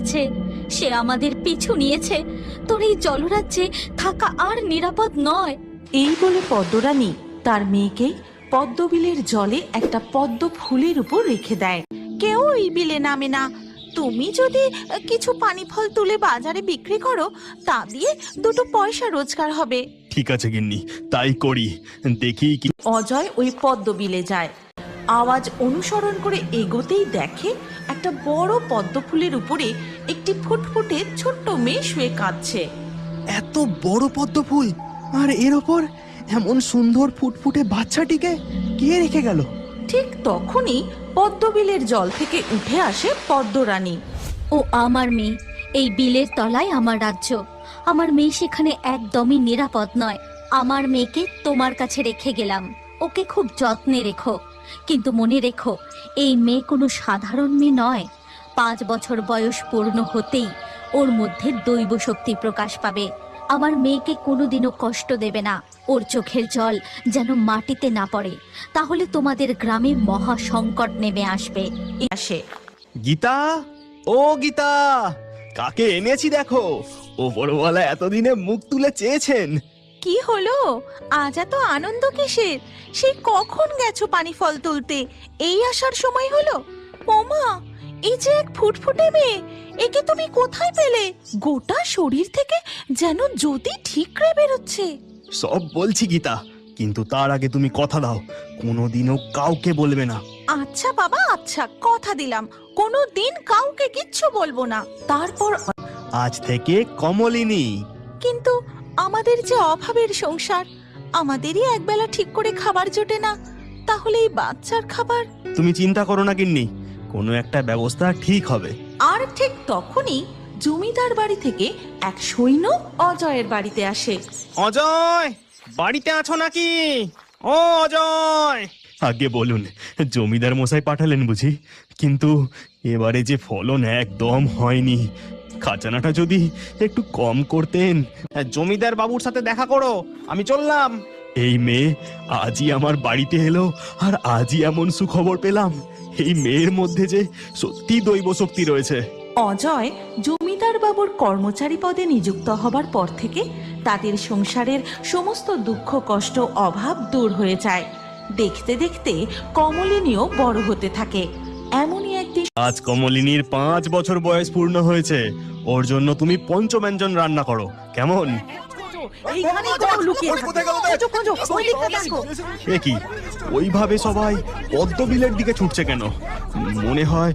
আছে, সে আমাদের পিছু নিয়েছে। তোর এই জলরাজ্যে থাকা আর নিরাপদ নয়। এই বলে পদ্মরানী তার মেয়েকে পদ্মবিলের জলে একটা পদ্ম ফুলের উপর রেখে দেয়। কেউ এই বিলে নামে না। তুমি যদি কিছু পানি ফল তুলে বাজারে বিক্রি করো, তা দিয়ে দুটো পয়সা রোজগার হবে। ঠিক আছে গিন্নি, তাই করি। দেখি কি। অজয় ওই পদ্মবিলে যায়। আওয়াজ অনুসরণ করে এগোতেই দেখে একটা বড় পদ্ম ফুলের উপরে একটি ফুটফুটে ছোট্ট মেয়ে শুয়ে কাঁদছে। এত বড় পদ্ম ফুল, আর এর ওপর এমন সুন্দর ফুটফুটে বাচ্চাটিকে কে রেখে গেল? ঠিক তখনই পদ্মবিলের জল থেকে উঠে আসে পদ্মরানী। ও আমার মেয়ে, এই বিলের তলায় আমার রাজ্য। আমার মেয়ে সেখানে একদমই নিরাপদ নয়। আমার মেয়েকে তোমার কাছে রেখে গেলাম, ওকে খুব যত্নে রেখো। কিন্তু মনে রেখো, এই মেয়ে কোনো সাধারণ মেয়ে নয়। 5 বছর বয়স পূর্ণ হতেই ওর মধ্যে দৈব শক্তি প্রকাশ পাবে। আমার মেয়েকে কোনোদিনও কষ্ট দেবে না। ওর চোখের জল যেন মাটিতে না পড়ে, তাহলে তোমাদের গ্রামে মহা সংকট নেমে আসবে। আসে গীতা, ও গীতা, কাকে এনেছি দেখো। ওপরওয়ালা এতদিনে মুখ তুলে চেয়েছেন। কি হলো? আজ এত আনন্দ কিসের? সেই কখন গেছো পানি ফল তুলতে? এই আসার সময় হলো? ওমা, এই যে এক ফুটফুটে মেয়ে, একে তুমি কোথায় পেলে? গোটা শরীর থেকে যেন জ্যোতি ঠিকরে বেরোচ্ছে। সব বলছি গীতা, কিন্তু তার আগে তুমি কথা দাও, কোনোদিনও কাউকে বলবে না। আচ্ছা বাবা, আচ্ছা, কথা দিলাম, কোনো দিন কাউকে কিচ্ছু বলবো না। তারপর আজ থেকে কমলিনী। কিন্তু আমাদের যে অভাবের সংসার, আমাদেরই একবেলা ঠিক করে খাবার জোটে না, তাহলে এই বাচ্চার খাবার? তুমি চিন্তা করো না গিন্নি, কোনো একটা ব্যবস্থা ঠিক হবে। আর ঠিক তখনই জমিদার বাড়ি থেকে এক সৈন্য অজয়ের বাড়িতে আসে। অজয়, বাড়িতে আছো নাকি? ও অজয়! আগে বলুন, জমিদার মশাই পাঠালেন বুঝি? কিন্তু এবারে যে ফলন একদম হয়নি। খাজানাটা যদি একটু কম করতেন। জমিদার বাবুর সাথে দেখা করো, আমি চললাম। এই মেয়ে আজই আমার বাড়িতে এলো, আর আজই এমন সুখবর পেলাম। এই মেয়ের মধ্যে যে সত্যি দৈব শক্তি রয়েছে। অজয় জমিদার বাবুর কর্মচারী পদে নিযুক্ত হবার পর থেকে তাদের সংসারের সমস্ত দুঃখ কষ্ট অভাব দূর হয়ে যায়। দেখতে দেখতে কমলিনীও বড় হতে থাকে। এমনই একদিন আজ কমলিনীর 5 বছর বয়স পূর্ণ হয়েছে। ওর জন্য তুমি পঞ্চব্যঞ্জন রান্না করো, কেমন? এ কি, ওইভাবে সবাই পদ্মবিলের দিকে ছুটছে কেন? মনে হয়